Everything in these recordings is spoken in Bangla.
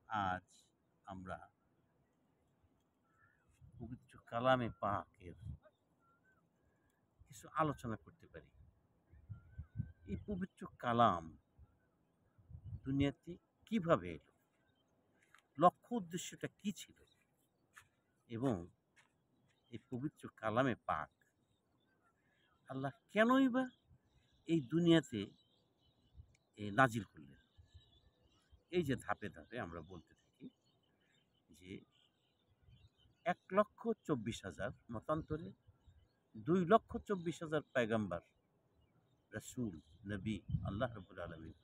আজ আমরা পবিত্র কালামে পাকের কিছু আলোচনা করতে পারি। এই পবিত্র কালাম দুনিয়াতে কিভাবে এলো, লক্ষ্য উদ্দেশ্যটা কি ছিল, এবং এই পবিত্র কালামে পাক আল্লাহ কেনই বা এই দুনিয়াতে নাজিল করলেন। এই যে ধাপে ধাপে আমরা বলতে থাকি যে 1,24,000 মতান্তরে 2,24,000 পয়গম্বর, রসুল, নবী আল্লাহ রাব্বুল আলামিন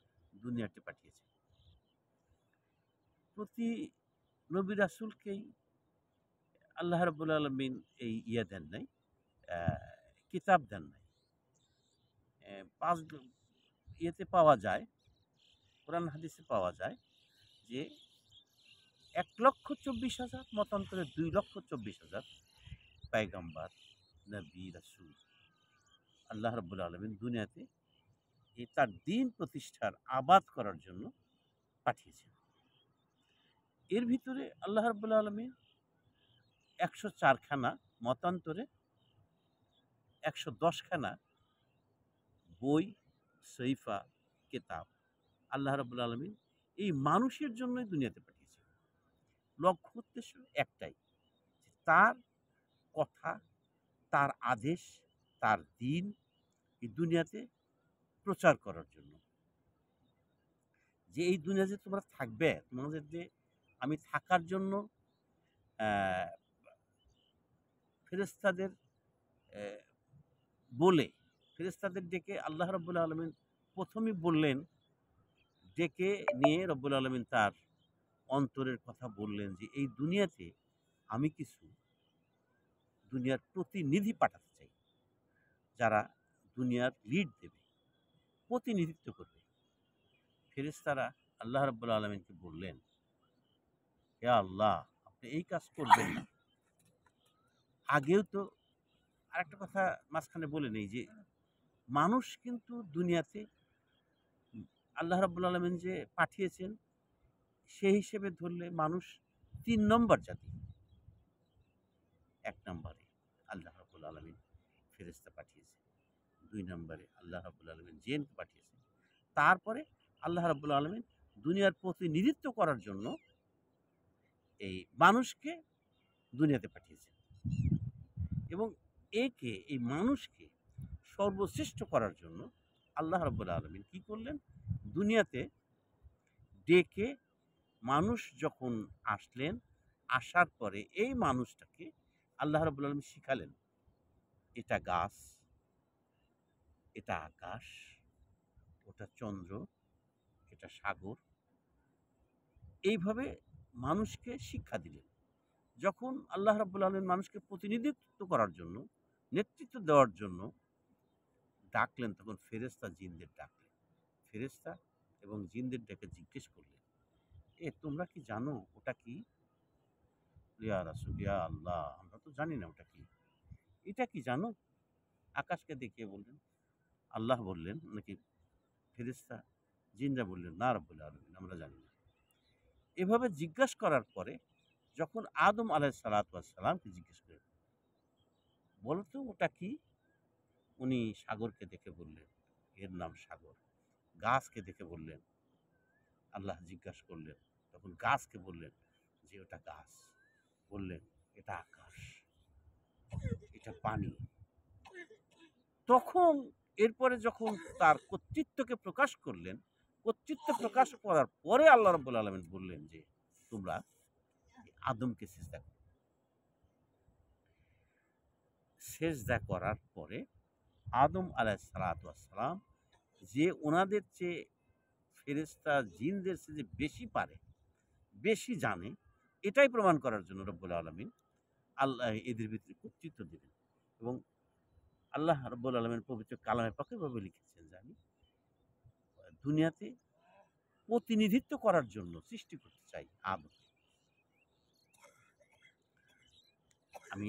দুনিয়াতে পাঠিয়েছেন। প্রতি নবী রাসূলকেই আল্লাহ রাব্বুল আলামিন এই দেন নাই, কিতাব দেন নাই। পাঁচ ইয়েতে পাওয়া যায়, কোরআন হাদিসে পাওয়া যায় যে 1,24,000 মতান্তরে 2,24,000 পয়গম্বর, নবী, রাসূল আল্লাহ রাব্বুল আলামিন দুনিয়াতে তার দিন প্রতিষ্ঠার আবাদ করার জন্য পাঠিয়েছেন। এর ভিতরে আল্লাহ রাব্বুল আলামিন 104 খানা মতান্তরে 110 খানা বই, সহিফা, কেতাব আল্লাহ রাব্বুল আলামিন এই মানুষের জন্যই দুনিয়াতে পাঠিয়েছেন। লক্ষ্য উদ্দেশ্য একটাই, যে তার কথা, তার আদেশ, তার দিন এই দুনিয়াতে প্রচার করার জন্য। যে এই দুনিয়াতে তোমরা থাকবে, তোমাদের যে আমি থাকার জন্য ফেরেশতাদের বলে, ফেরেশতাদের ডেকে আল্লাহ রাব্বুল আলামিন প্রথমেই বললেন, ডেকে নিয়ে রব্বুল আলামিন তার অন্তরের কথা বললেন যে এই দুনিয়াতে আমি কিছু দুনিয়ার প্রতিনিধি পাঠাতে চাই, যারা দুনিয়ার লিড দেবে, প্রতিনিধিত্ব করবে। ফেরেশতারা আল্লাহ রাব্বুল আলামিনকে বললেন, হে আল্লাহ, আপনি এই কাজ করবেন না। আগেও তো আরেকটা কথা মাঝখানে বলে নেই যে মানুষ কিন্তু দুনিয়াতে আল্লাহ রাব্বুল আলামিন যে পাঠিয়েছেন, সেই হিসেবে ধরলে মানুষ ৩ নম্বর জাতি। ১ নম্বরে আল্লাহ রাব্বুল আলামিন ফেরেশতা পাঠিয়েছেন। ২ নম্বরে আল্লাহ রাব্বুল আলামিন জিনকে পাঠিয়েছেন। তারপরে আল্লাহ রাব্বুল আলামিন দুনিয়ার প্রতিনিধিত্ব করার জন্য এই মানুষকে দুনিয়াতে পাঠিয়েছেন। এবং এই মানুষকে সর্বশ্রেষ্ঠ করার জন্য আল্লাহ রাব্বুল আলামিন কি করলেন? দুনিয়াতে ডেকে মানুষ যখন আসলেন, আসার পরে এই মানুষটাকে আল্লাহ রাব্বুল আলামিন শিখালেন, এটা গাছ, এটা আকাশ, ওটা চন্দ্র, এটা সাগর। এইভাবে মানুষকে শিক্ষা দিলেন। যখন আল্লাহ রাব্বুল আলামিন মানুষকে প্রতিনিধিত্ব করার জন্য, নেতৃত্ব দেওয়ার জন্য ডাকলেন, তখন ফেরেশতা জিনদের ডাকলেন। ফেরেশতা এবং জিনদের ডেকে জিজ্ঞেস করলেন, তোমরা কি জানো ওটা কি? ইয়া রাসূল, ইয়া আল্লাহ, আমরা তো জানি না ওটা কি। এটা কি জানো? আকাশকে দেখিয়ে বললেন। আল্লাহ বললেন নাকি ফেরেশতা, জিনরা বললেন, না রাব্বুল আলামিন, আমরা জানি না। এভাবে জিজ্ঞাসা করার পরে যখন আদম আলাইহিস সালাতু ওয়াস সালামকে জিজ্ঞেস করলেন, বলো তো ওটা কি? উনি সাগরকে দেখে বললেন, এর নাম সাগর। গাছকে দেখে বললেন, আল্লাহ জিজ্ঞাসা করলেন, তখন গাছকে বললেন যে ওটা গাছ। বললেন, এটা আকাশ, এটা পানি। তখন এরপরে যখন তার কর্তৃত্বকে প্রকাশ করলেন, কর্তৃত্ব প্রকাশ করার পরে আল্লাহ রাব্বুল আলামিন বললেন যে তোমরা আদমকে সিজদা করো। সিজদা করার পরে আদম আলাইহিস সালাতু ওয়াস সালাম, যে ওনাদের চেয়ে ফেরেশতা জিনদের চেয়ে যে বেশি পারে, বেশি জানে, এটাই প্রমাণ করার জন্য রব্বুল আলামিন আল্লাহ এদের ভিতরে কর্তৃত্ব দিলেন। এবং আল্লাহ রাব্বুল আলামিন পবিত্র কালামে পাকে এভাবে লিখেছেন যে আমি দুনিয়াতে প্রতিনিধিত্ব করার জন্য সৃষ্টি করতে চাই আদমকে। আমি